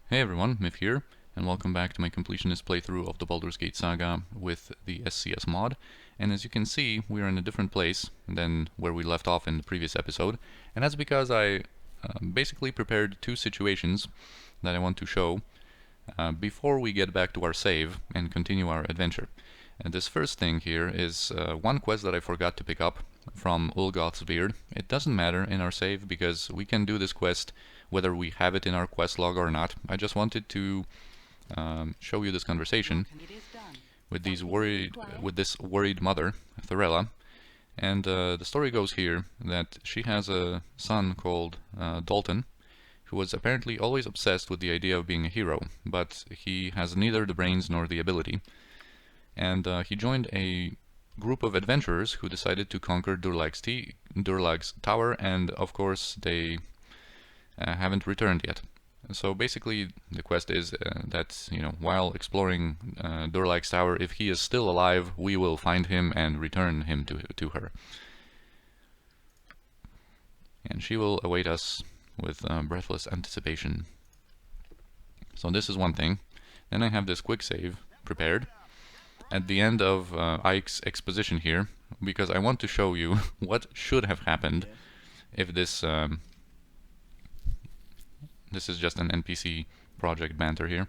Hey everyone, Miff here, and welcome back to my completionist playthrough of the Baldur's Gate Saga with the SCS mod. And as you can see, we are in a different place than where we left off in the previous episode, and that's because I basically prepared two situations that I want to show before we get back to our save and continue our adventure. And this first thing here is one quest that I forgot to pick up from Ulgoth's Beard. It doesn't matter in our save because we can do this quest whether we have it in our quest log or not. I just wanted to show you this conversation with this worried mother, Thorella. And the story goes here that she has a son called Dalton, who was apparently always obsessed with the idea of being a hero, but he has neither the brains nor the ability. And he joined a group of adventurers who decided to conquer Durlag's tower, and of course they haven't returned yet. So basically the quest is that, while exploring Durlag's tower, if he is still alive, we will find him and return him to her. And she will await us with breathless anticipation. So this is one thing. Then I have this quick save prepared at the end of Ike's exposition here, because I want to show you what should have happened if this this is just an NPC project banter here,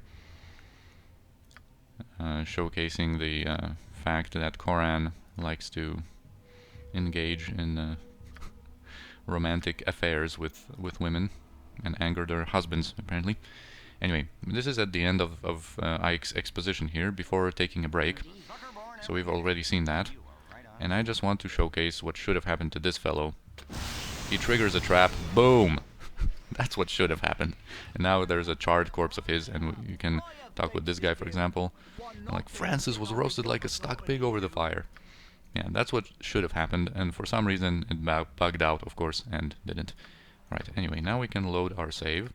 showcasing the fact that Coran likes to engage in romantic affairs with women and anger their husbands, apparently. Anyway, this is at the end of Ike's exposition here, before taking a break, so we've already seen that. And I just want to showcase what should have happened to this fellow. He triggers a trap, boom! That's what should have happened. And now there's a charred corpse of his, and you can talk with this guy, for example. Like, Francis was roasted like a stuck pig over the fire. Yeah, that's what should have happened, and for some reason it bugged out, of course, and didn't. Right, anyway, now we can load our save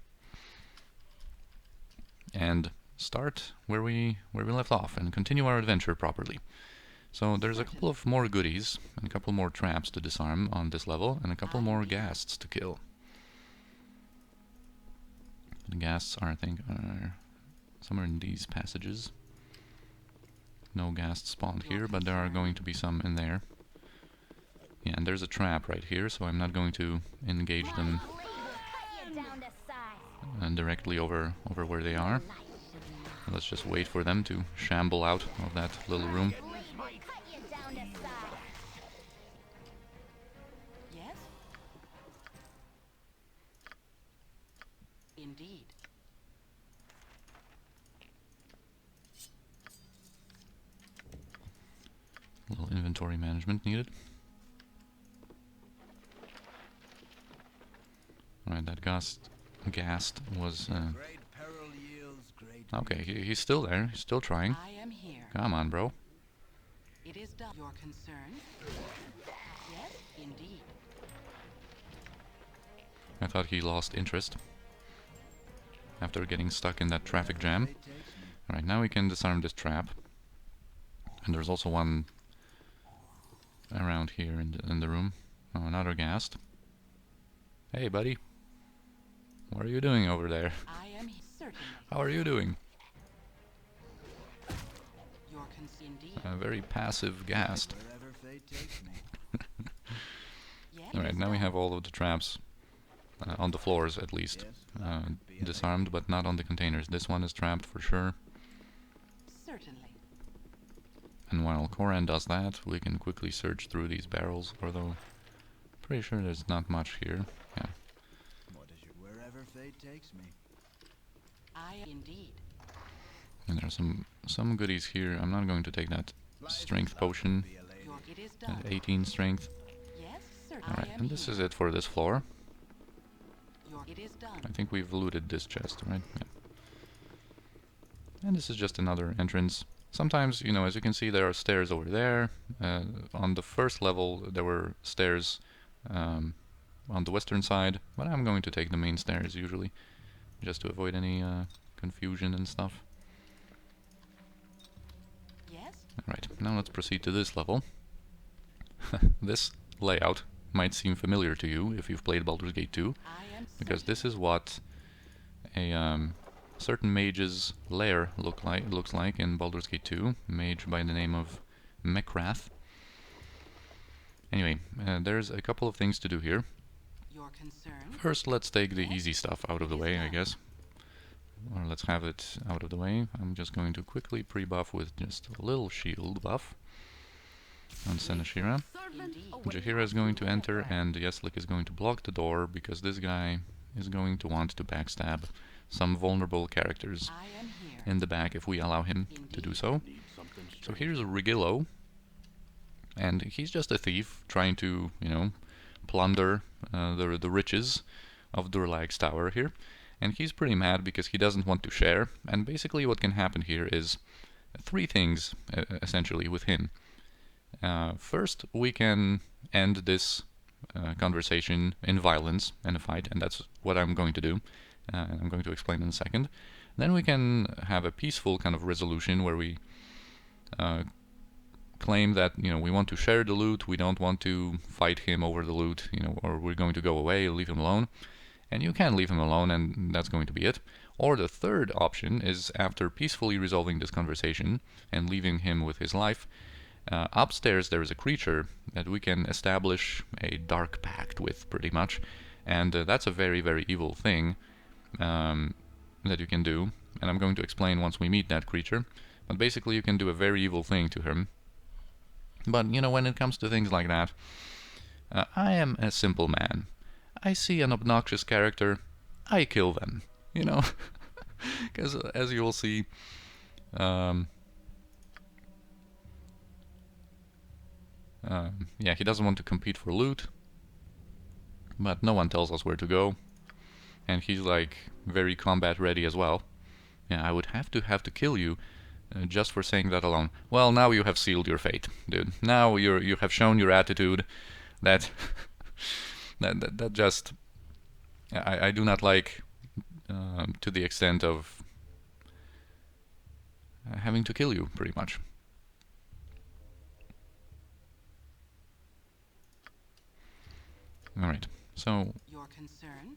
and start where we left off and continue our adventure properly. So there's a couple of more goodies and a couple more traps to disarm on this level, and a couple more ghasts to kill. The ghasts are, I think, somewhere in these passages. No ghasts spawned here, but there are going to be some in there. Yeah, and there's a trap right here, so I'm not going to engage them directly over where they are. Let's just wait for them to shamble out of that little room. Yes? Indeed. A little inventory management needed. Alright, that ghast was... Okay, he's still there. He's still trying. I am here. Come on, bro. It is done. Your concern? Yes, indeed. I thought he lost interest after getting stuck in that traffic jam. Alright, now we can disarm this trap. And there's also one around here in the room. Oh, another ghast. Hey, buddy. What are you doing over there? I am certain. How are you doing? Your indeed. A very passive ghast. Yes. Alright, now we have all of the traps on the floors, at least. Disarmed, but not on the containers. This one is trapped for sure. Certainly. And while Coran does that, we can quickly search through these barrels, although pretty sure there's not much here. Yeah. Wherever fate takes me. I indeed. And there's some goodies here. I'm not going to take that strength potion. It is done. 18 strength. Yes, certainly. Alright, and this is it for this floor. It is done. I think we've looted this chest, right? Yeah. And this is just another entrance. Sometimes, as you can see, there are stairs over there. On the first level, there were stairs on the western side, but I'm going to take the main stairs usually, just to avoid any confusion and stuff. Yes? Alright, now let's proceed to this level. This layout might seem familiar to you if you've played Baldur's Gate 2, because this is what a certain mage's lair looks like in Baldur's Gate 2. Mage by the name of Mekrath. Anyway, there's a couple of things to do here. Your concern? First, let's take the easy stuff out of the way, I guess. Or let's have it out of the way. I'm just going to quickly pre-buff with just a little shield buff on Senashira. Jaheira is going to enter, and Yeslik is going to block the door, because this guy is going to want to backstab some vulnerable characters I am here. in the back if we allow him to do so. So here's Rigillo, and he's just a thief trying to, you know, plunder the riches of Durlag's tower here. And he's pretty mad because he doesn't want to share. And basically what can happen here is three things, essentially, with him. First, we can end this conversation in violence, in a fight, and that's what I'm going to do. I'm going to explain in a second. Then we can have a peaceful kind of resolution where we claim that, you know, we want to share the loot, we don't want to fight him over the loot, you know, or we're going to go away, leave him alone. And you can leave him alone, and that's going to be it. Or the third option is, after peacefully resolving this conversation and leaving him with his life, upstairs there is a creature that we can establish a dark pact with, pretty much. And that's a very, very evil thing that you can do. And I'm going to explain once we meet that creature. But basically you can do a very evil thing to him. But, you know, when it comes to things like that, I am a simple man. I see an obnoxious character, I kill them, you know? Because as you will see, yeah, he doesn't want to compete for loot, but no one tells us where to go. And he's like very combat ready as well. Yeah, I would have to kill you just for saying that alone. Well, now you have sealed your fate, dude. Now you have shown your attitude that that just I do not like, to the extent of having to kill you, pretty much. Alright, so Your concern?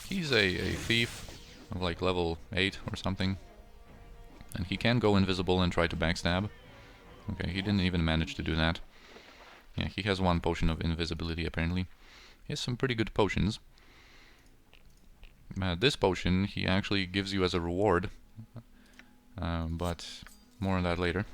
he's a thief of like level 8 or something, and he can go invisible and try to backstab. Okay, he didn't even manage to do that. Yeah, he has one potion of invisibility apparently. He has some pretty good potions. This potion he actually gives you as a reward, but more on that later.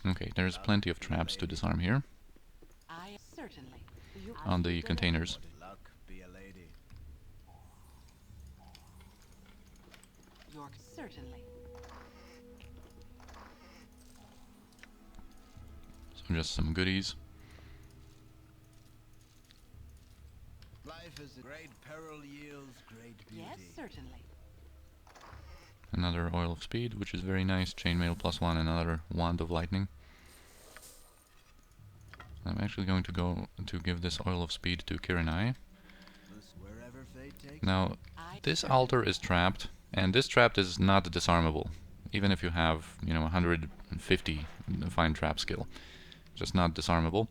Okay, there's plenty of traps to disarm here I certainly. on the containers. Luck be a lady. Your certainly. So just some goodies. Life is a great peril yields great beauty. Yes, certainly. Another oil of speed, which is very nice. Chainmail +1, another wand of lightning. I'm actually going to go to give this oil of speed to Kirinai. Loose wherever fate takes Now, I this altar is trapped, and this trap is not disarmable, even if you have, you know, 150 fine trap skill. Just not disarmable.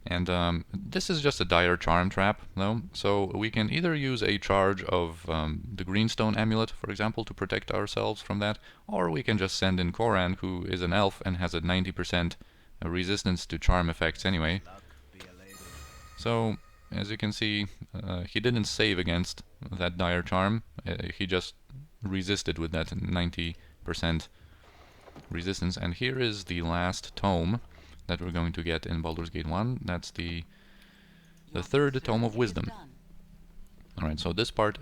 And this is just a dire charm trap, though, so we can either use a charge of the greenstone amulet, for example, to protect ourselves from that, or we can just send in Koran, who is an elf and has a 90% resistance to charm effects anyway. luck be a lady. So, as you can see, he didn't save against that dire charm, he just resisted with that 90% resistance. And here is the last tome that we're going to get in Baldur's Gate 1. That's the third tome of wisdom. Alright, so this part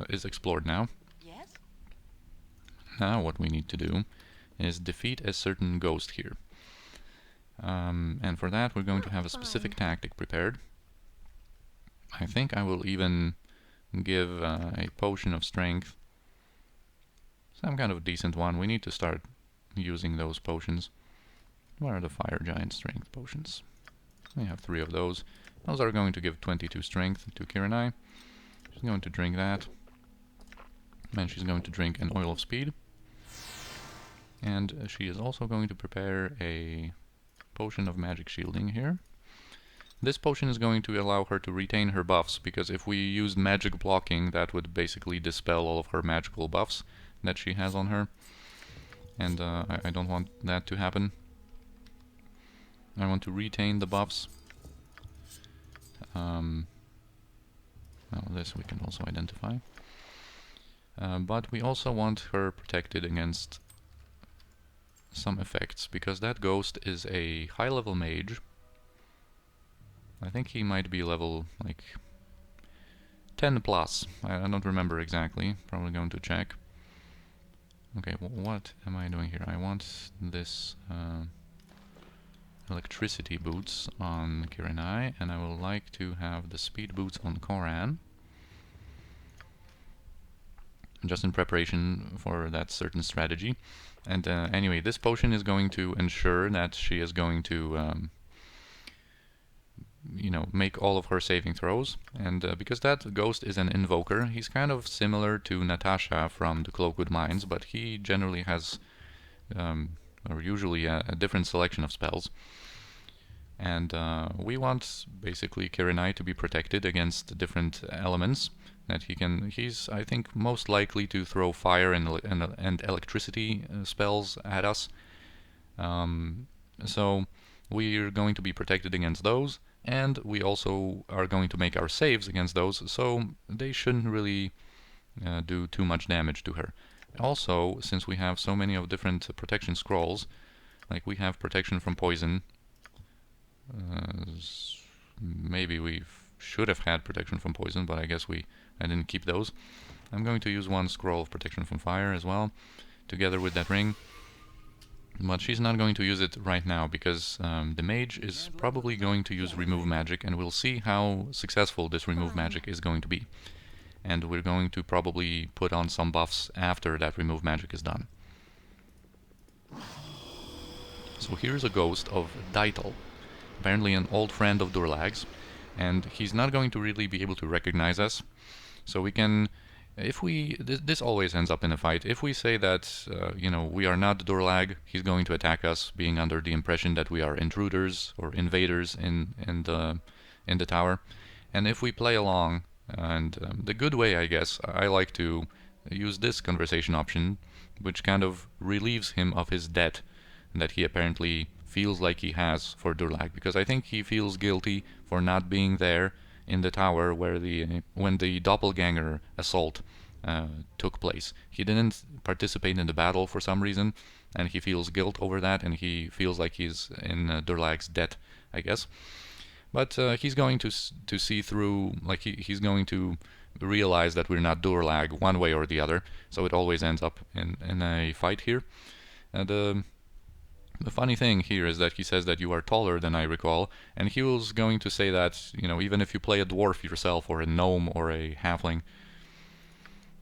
is explored now. Yes? Now what we need to do is defeat a certain ghost here. And for that we're going to have a specific tactic prepared. I think I will even give a potion of strength. Some kind of decent one. We need to start using those potions. Where are the fire giant strength potions? We have 3 of those. Those are going to give 22 strength to Kirinai. She's going to drink that. And she's going to drink an oil of speed. And she is also going to prepare a potion of magic shielding here. This potion is going to allow her to retain her buffs, because if we used magic blocking, that would basically dispel all of her magical buffs that she has on her. And I don't want that to happen. I want to retain the buffs. Well, this we can also identify. But we also want her protected against some effects, because that ghost is a high-level mage. I think he might be level, like, 10 plus. I don't remember exactly. Probably going to check. Okay, what am I doing here? I want this electricity boots on Kirinai, and I would like to have the speed boots on Koran, just in preparation for that certain strategy. And anyway, this potion is going to ensure that she is going to you know, make all of her saving throws. And because that ghost is an invoker, he's kind of similar to Natasha from the Cloakwood Mines, but he generally has, or usually, a different selection of spells. And we want basically Kirinai to be protected against different elements that he can. He's, I think, most likely to throw fire and electricity spells at us. So we're going to be protected against those, and we also are going to make our saves against those, so they shouldn't really do too much damage to her. Also, since we have so many of different protection scrolls, like we have protection from poison, maybe we should have had protection from poison, but I guess I didn't keep those. I'm going to use one scroll of protection from fire as well, together with that ring. But she's not going to use it right now, because the mage is probably going to use remove magic, and we'll see how successful this remove magic is going to be. And we're going to probably put on some buffs after that remove magic is done. So here's a ghost of Daitel, apparently an old friend of Durlag's, and he's not going to really be able to recognize us. So we can, if we, this always ends up in a fight. If we say that, you know, we are not Durlag, he's going to attack us, being under the impression that we are intruders or invaders in the tower. And if we play along, and the good way, I guess, I like to use this conversation option, which kind of relieves him of his debt that he apparently feels like he has for Durlag, because I think he feels guilty for not being there in the tower where when the doppelganger assault took place. He didn't participate in the battle for some reason, and he feels guilt over that, and he feels like he's in Durlag's debt, I guess. But he's going to see through, like he's going to realize that we're not Durlag one way or the other, so it always ends up in a fight here. And the funny thing here is that he says that you are taller than I recall, and he was going to say that, you know, even if you play a dwarf yourself, or a gnome, or a halfling.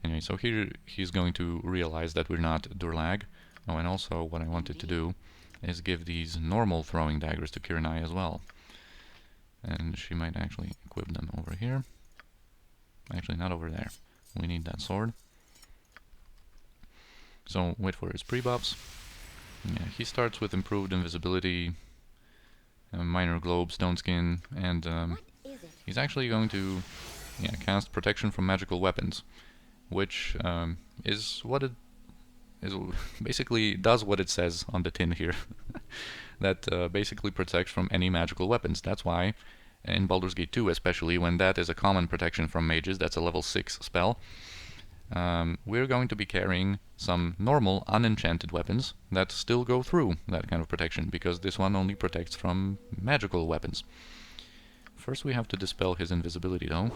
Anyway, so here he's going to realize that we're not Durlag. Oh, and also what I wanted to do is give these normal throwing daggers to Kirinai as well. And she might actually equip them over here. Actually, not over there. We need that sword. So, wait for his pre-buffs. Yeah, he starts with improved invisibility, minor globe, stone skin, and he's actually going to cast protection from magical weapons, which is what it is. Basically does what it says on the tin here. That basically protects from any magical weapons. That's why in Baldur's Gate 2, especially when that is a common protection from mages, that's a level 6 spell. We're going to be carrying some normal unenchanted weapons that still go through that kind of protection, because this one only protects from magical weapons. First we have to dispel his invisibility though.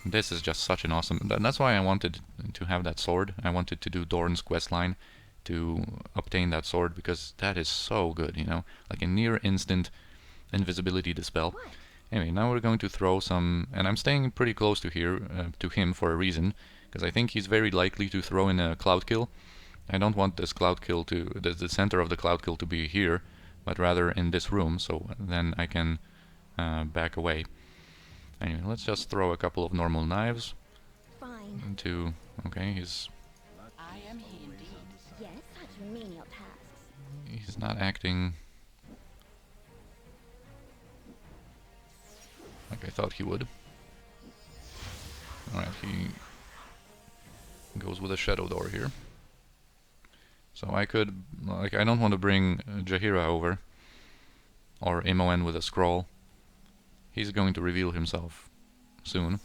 This is just such an awesome... That's why I wanted to have that sword. I wanted to do Dorn's questline to obtain that sword, because that is so good, you know? Like a near instant invisibility dispel. Anyway, now we're going to throw some, and I'm staying pretty close to him for a reason, because I think he's very likely to throw in a cloud kill. I don't want this cloud kill to, the center of the cloud kill to be here, but rather in this room, so then I can back away. Anyway, let's just throw a couple of normal knives. Fine. Into, okay, I am he indeed. Yes, such menial tasks. he's not acting thought he would. Alright, he goes with a shadow door here. So I could, like, I don't want to bring Jaheira over, or Amon with a scroll. He's going to reveal himself soon.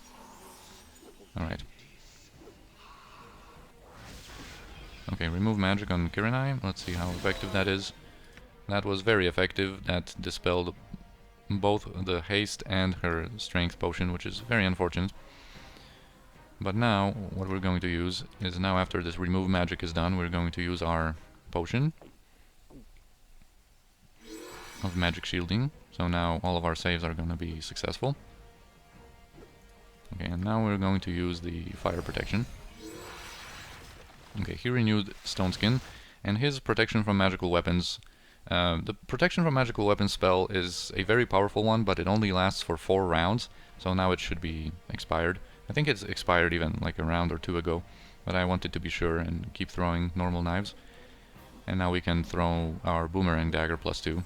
Alright. Okay, remove magic on Kirinai. Let's see how effective that is. That was very effective. That dispelled both the haste and her strength potion, which is very unfortunate. But now, what we're going to use is, now after this remove magic is done, we're going to use our potion of magic shielding. So now all of our saves are going to be successful. Okay, and now we're going to use the fire protection. Okay, he renewed Stone Skin, and his protection from magical weapons. The protection from magical weapons spell is a very powerful one, but it only lasts for 4 rounds, so now it should be expired. I think it's expired even like a round or 2 ago, but I wanted to be sure and keep throwing normal knives. And now we can throw our boomerang dagger +2.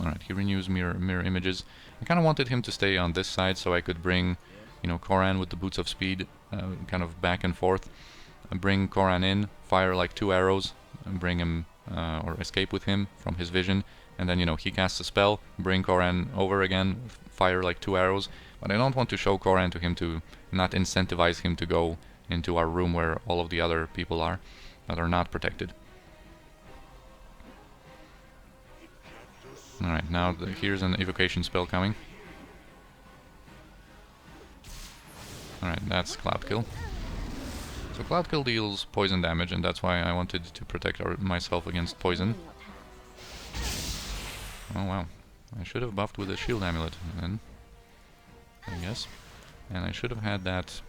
Alright, he renews mirror images. I kind of wanted him to stay on this side so I could bring, you know, Koran with the Boots of Speed, kind of back and forth. Bring Koran in, fire like 2 arrows, and bring him, or escape with him from his vision. And then, you know, he casts a spell, bring Koran over again, fire like 2 arrows. But I don't want to show Koran to him to not incentivize him to go into our room where all of the other people are that are not protected. Alright, now here's an evocation spell coming. Alright, that's Cloud Kill. So Cloud Kill deals poison damage, and that's why I wanted to protect myself against poison. Oh wow, I should have buffed with a shield amulet then, I guess. And I should have had that...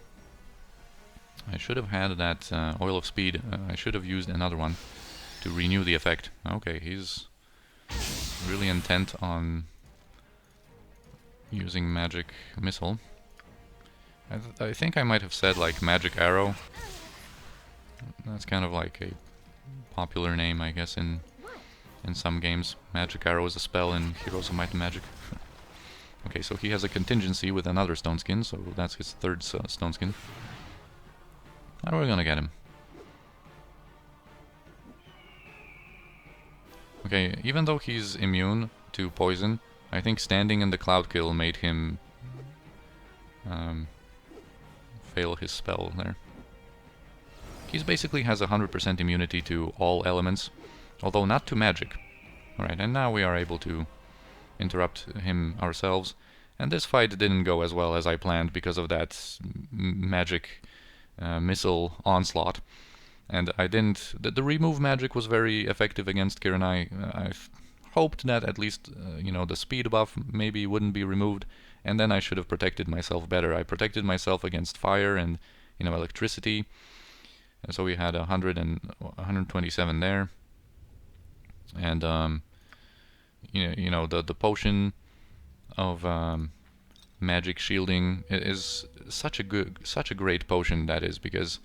Oil of Speed. I should have used another one to renew the effect. Okay, he's really intent on using Magic Missile. I think I might have said like Magic Arrow. That's kind of like a popular name, I guess, in some games. Magic Arrow is a spell in Heroes of Might and Magic. Okay, so he has a contingency with another Stone Skin, so that's his 3rd Stone Skin. How are we gonna get him? Okay, even though he's immune to poison, I think standing in the Cloud Kill made him fail his spell there. He basically has 100% immunity to all elements, although not to magic. Alright, and now we are able to interrupt him ourselves. And this fight didn't go as well as I planned because of that magic missile onslaught. And I didn't... The remove magic was very effective against Kirinai. I hoped that at least, you know, the speed buff maybe wouldn't be removed. And then I should have protected myself better. I protected myself against fire and, you know, electricity. And so we had 127 there. And, you know, the potion of magic shielding is such a great potion, that is, because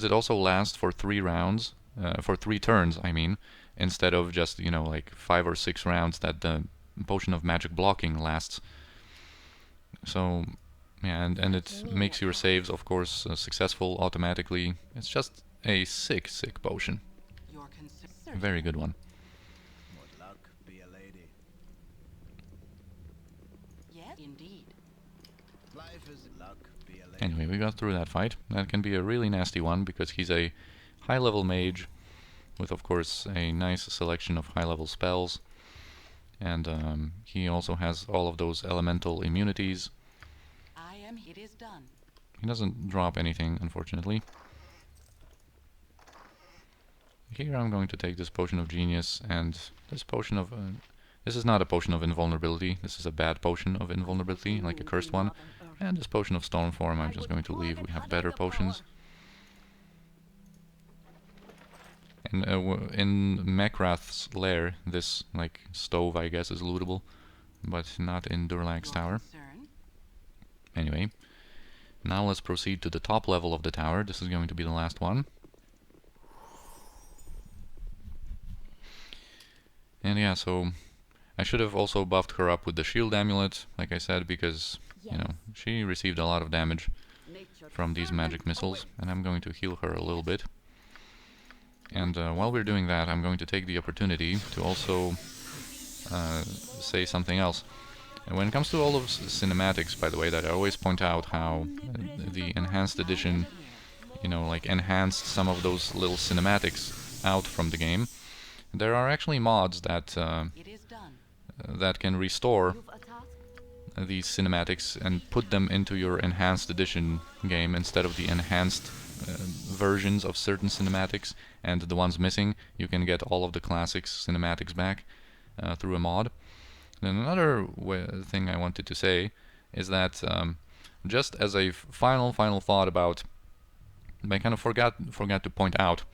it also lasts for 3 rounds, for 3 turns, I mean, instead of just, you know, like 5 or 6 rounds that the potion of magic blocking lasts. So, yeah, and it makes your saves, of course, successful automatically. It's just a sick potion. Very good one. What luck, be a lady. Yes, indeed. Life is luck, be a lady. Anyway, we got through that fight. That can be a really nasty one because he's a high-level mage with, of course, a nice selection of high-level spells. And he also has all of those elemental immunities. It is done. He doesn't drop anything, unfortunately. Here I'm going to take this potion of genius and this potion of... this is not a potion of invulnerability. This is a bad potion of invulnerability, like a cursed one. And this potion of Stormform I'm just going to leave. We have better potions. And in Macrath's lair, this, like, stove, I guess, is lootable. But not in Durlag's tower. Anyway, now let's proceed to the top level of the tower. This is going to be the last one. And yeah, so I should have also buffed her up with the shield amulet, like I said, because, you know, she received a lot of damage from these magic missiles, and I'm going to heal her a little bit. And while we're doing that, I'm going to take the opportunity to also say something else. And when it comes to all of cinematics, by the way, that I always point out how the enhanced edition, you know, like enhanced some of those little cinematics out from the game. There are actually mods that that can restore these cinematics and put them into your enhanced edition game instead of the enhanced versions of certain cinematics, and the ones missing you can get all of the classics cinematics back through a mod. Then another thing I wanted to say is that just as a final thought about, I kind of forgot to point out,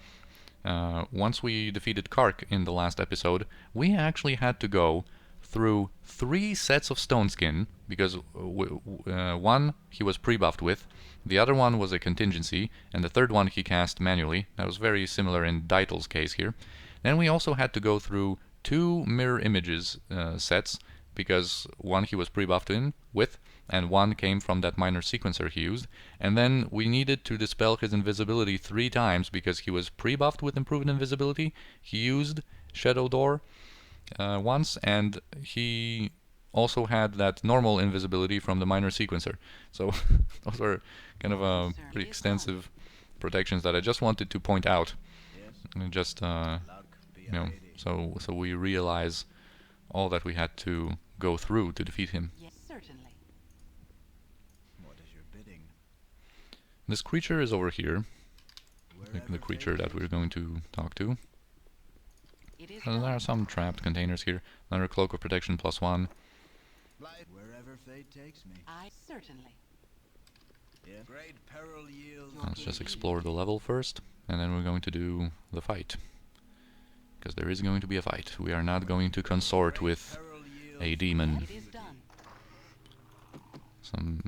once we defeated Kark in the last episode, we actually had to go through 3 sets of stone skin, because one he was pre-buffed with, the other one was a contingency, and the third one he cast manually. That was very similar in Dytel's case here. Then we also had to go through 2 mirror images sets, because one he was pre-buffed in with, and one came from that minor sequencer he used. And then we needed to dispel his invisibility 3 times, because he was pre-buffed with improved invisibility. He used Shadow Door once, and he also had that normal invisibility from the minor sequencer. So those are kind of pretty extensive protections that I just wanted to point out, and just you know, so we realize all that we had to go through to defeat him. Yes, certainly. What is your bidding? This creature is over here, Wherever the creature that we're going to talk to. It is There are done. some trapped containers here. Another cloak of protection +1. Life wherever fate takes me. I certainly. Yeah. Great peril yields. Let's just explore the level first, and then we're going to do the fight. Because there is going to be a fight. We are not going to consort with Peril yields. a demon. It is done.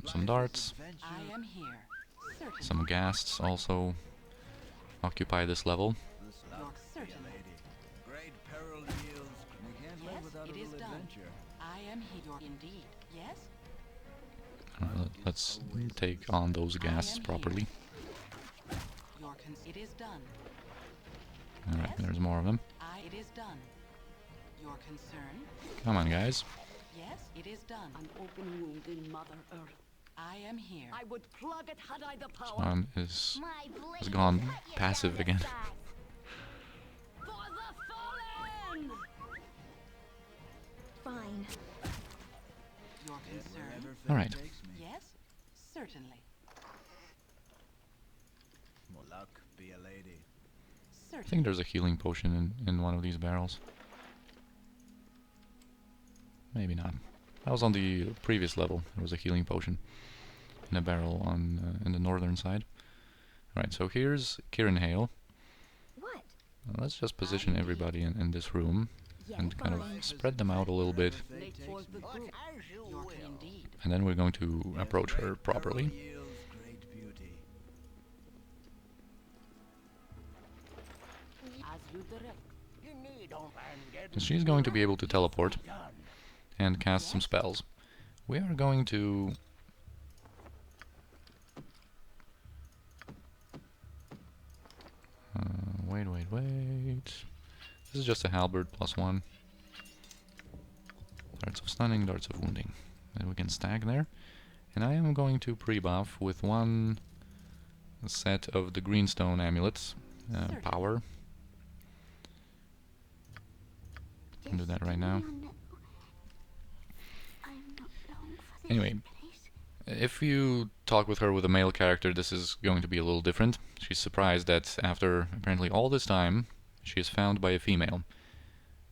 Some darts, I am here. Certainly. some ghasts also occupy this level. This Your luck be a certainly. lady. Great peril yields. We can't Yes, live without it a is little done. adventure. I am here. Indeed. Yes. Let's take on those ghasts properly. It is done. Alright, there's more of them. It is done. Your concern? Come on, guys. Yes, it is done. An open wound in Mother Earth. I am here. I would plug it had I the This power. one is My blade has gone cut you passive down again. to size. For the fallen! Fine. Your concern? Wherever fate Alright. takes me. Yes, certainly. More luck be a lady. I Certainly. think there's a healing potion in one of these barrels. Maybe not. That was on the previous level. There was a healing potion in a barrel on in the northern side. Right, so here's Kieran Hale. What? Let's just position everybody in this room Yeah, and kind of fine. spread them out a little bit, Wherever fate Make for takes the me. group. Your indeed. and then we're going to approach her Great properly. peril yields great beauty. As you direct. And she's going to be able to teleport and cast some spells. We are going to wait. This is just a halberd +1. Darts of stunning, darts of wounding. And we can stack there. And I am going to pre-buff with 1 set of the greenstone amulets. Power. Can do that right now. Anyway, if you talk with her with a male character, this is going to be a little different. She's surprised that after apparently all this time, she is found by a female.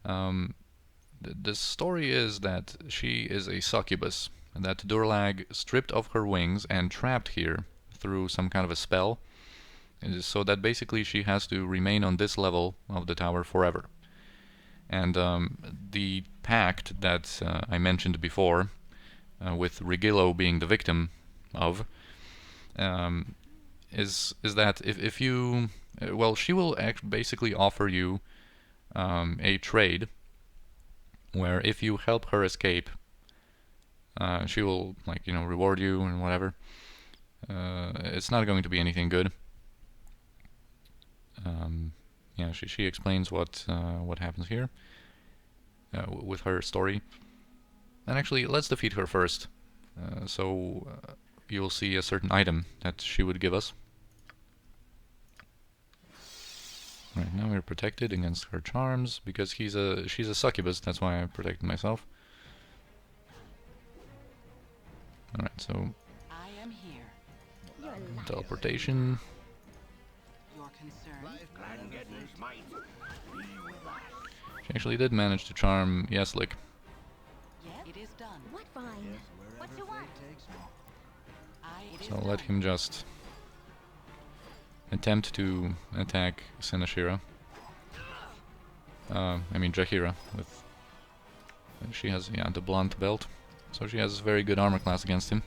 The story is that she is a succubus, and that Durlag stripped of her wings and trapped here through some kind of a spell, so that basically she has to remain on this level of the tower forever. And the pact that I mentioned before, with Regillo being the victim of, is that if you, well, she will basically offer you a trade where if you help her escape, she will, like, you know, reward you and whatever. It's not going to be anything good. Yeah, she explains what happens here with her story. And actually, let's defeat her first. So you'll see a certain item that she would give us. Right, now we're protected against her charms because she's a succubus. That's why I protected myself. All right, so I am here. You're lucky. teleportation. Your concern? She actually did manage to charm Yeslik. Yes, it is done. What fine? What you want? Takes me. It is So done. let him just attempt to attack Senashira. I mean Jahira. With she has the blunt belt, so she has very good armor class against him.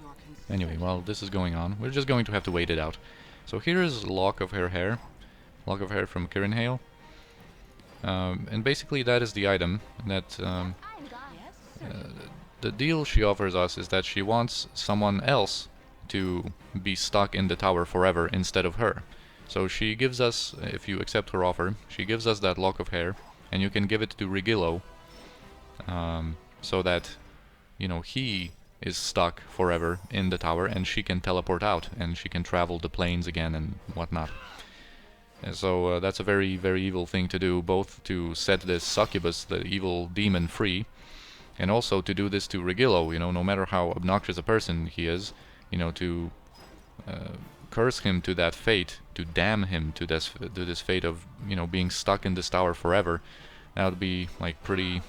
Your concern. Anyway, while this is going on, we're just going to have to wait it out. So here is a lock of her hair, from Kirinhale, and basically that is the item that. I'm gone. Yes, certainly. The deal she offers us is that she wants someone else to be stuck in the tower forever instead of her. So she gives us, if you accept her offer, she gives us that lock of hair, and you can give it to Regillo, so that, you know, he is stuck forever in the tower, and she can teleport out, and she can travel the planes again and whatnot. And so that's a very, very evil thing to do, both to set this succubus, the evil demon, free, and also to do this to Regillo, you know, no matter how obnoxious a person he is, you know, to curse him to that fate, to damn him to this fate of, you know, being stuck in this tower forever. That would be, like, pretty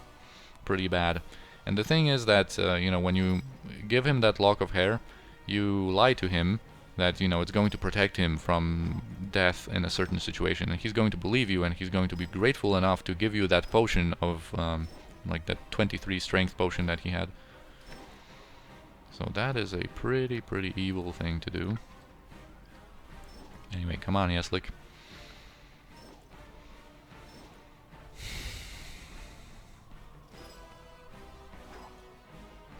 bad. And the thing is that, you know, when you give him that lock of hair, you lie to him that, you know, it's going to protect him from death in a certain situation, and he's going to believe you, and he's going to be grateful enough to give you that potion of, like that 23 strength potion that he had. So that is a pretty evil thing to do. Anyway, come on, Yeslik.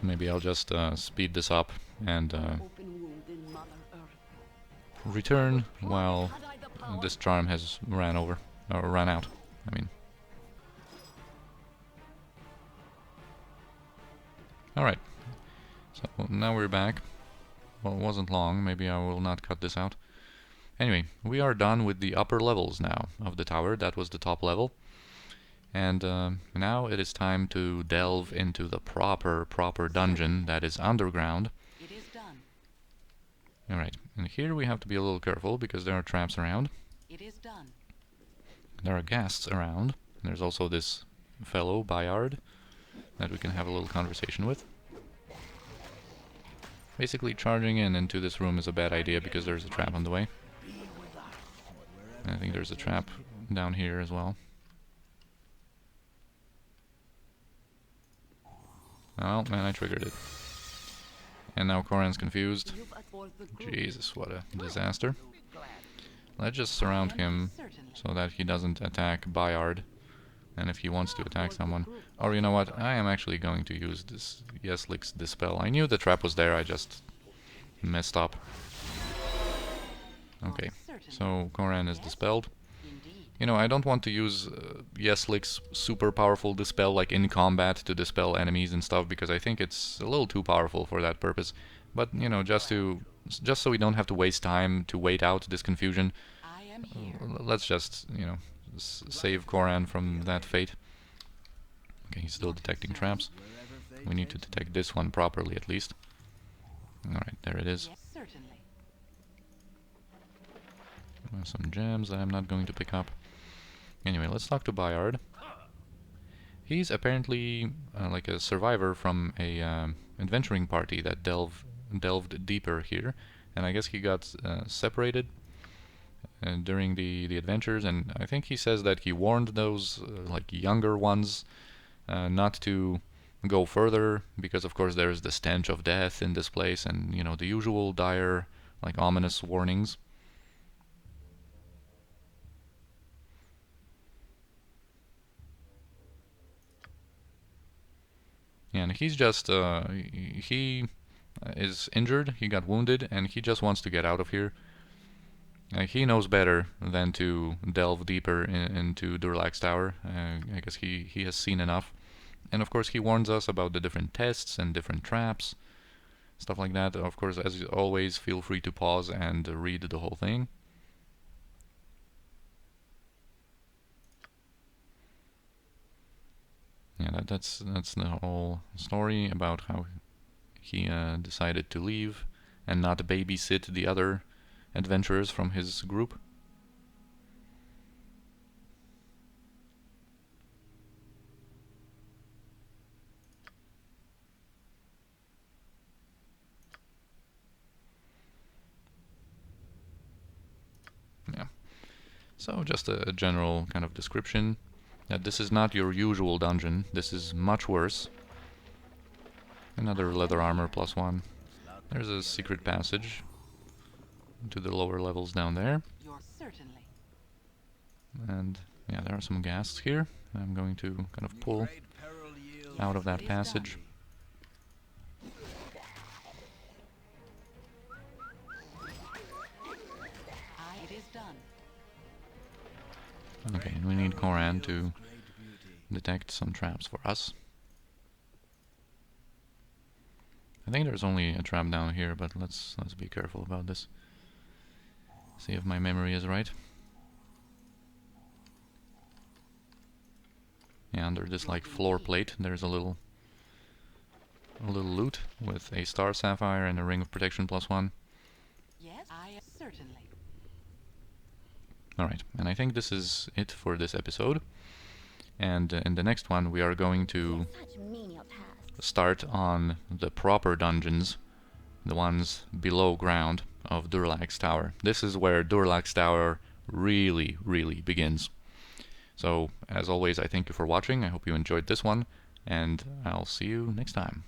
Maybe I'll just speed this up and Open wound in Mother Earth. return while Had I the power, this charm has run out. I mean. Alright. So now we're back. Well, it wasn't long. Maybe I will not cut this out. Anyway, we are done with the upper levels now of the tower. That was the top level. And now it is time to delve into the proper dungeon that is underground. It is done. Alright, and here we have to be a little careful because there are traps around. It is done. There are ghasts around. And there's also this fellow, Bayard, that we can have a little conversation with. Basically, charging into this room is a bad idea because there's a trap on the way. And I think there's a trap down here as well. Oh man, I triggered it. And now Koran's confused. you've for the good. Jesus, what a disaster. Let's just surround him Certainly. so that he doesn't attack Bayard. And if he wants to attack someone... Or you know what, I am actually going to use this Yeslik's Dispel. I knew the trap was there, I just messed up. Okay, so Koran is dispelled. Indeed. You know, I don't want to use Yeslik's super powerful Dispel like in combat to dispel enemies and stuff, because I think it's a little too powerful for that purpose. But, you know, just so we don't have to waste time to wait out this confusion, I am here. let's just, you know, save Koran from that fate. Okay, he's still detecting traps. We need to detect this one properly at least. Alright, there it is. Yes, certainly. Some gems that I'm not going to pick up. Anyway, let's talk to Bayard. He's apparently like a survivor from a adventuring party that delved deeper here, and I guess he got separated during the adventures, and I think he says that he warned those like younger ones not to go further because of course there's the stench of death in this place, and you know, the usual dire, like, ominous warnings. And he's just he is injured. He got wounded, and he just wants to get out of here. He knows better than to delve deeper into Durlag's tower. I guess he has seen enough. And of course he warns us about the different tests and different traps, stuff like that. Of course, as always, feel free to pause and read the whole thing. Yeah, that's the whole story about how he decided to leave and not babysit the other adventurers from his group. Yeah. So just a general kind of description that this is not your usual dungeon. This is much worse. Another leather armor +1. There's a secret passage to the lower levels down there. You're certainly. And yeah, there are some ghasts here. I'm going to kind of pull Great peril yields. out of that It is passage. It is done. Okay, and we need Koran to Great beauty. detect some traps for us. I think there's only a trap down here, but let's be careful about this. See if my memory is right. Yeah, under this like floor plate, there's a little loot with a star sapphire and a ring of protection +1. Yes, certainly. Alright, and I think this is it for this episode. And in the next one, we are going to Such menial tasks. start on the proper dungeons, the ones below ground of Durlag's tower. This is where Durlag's tower really, really begins. So, as always, I thank you for watching. I hope you enjoyed this one, and I'll see you next time.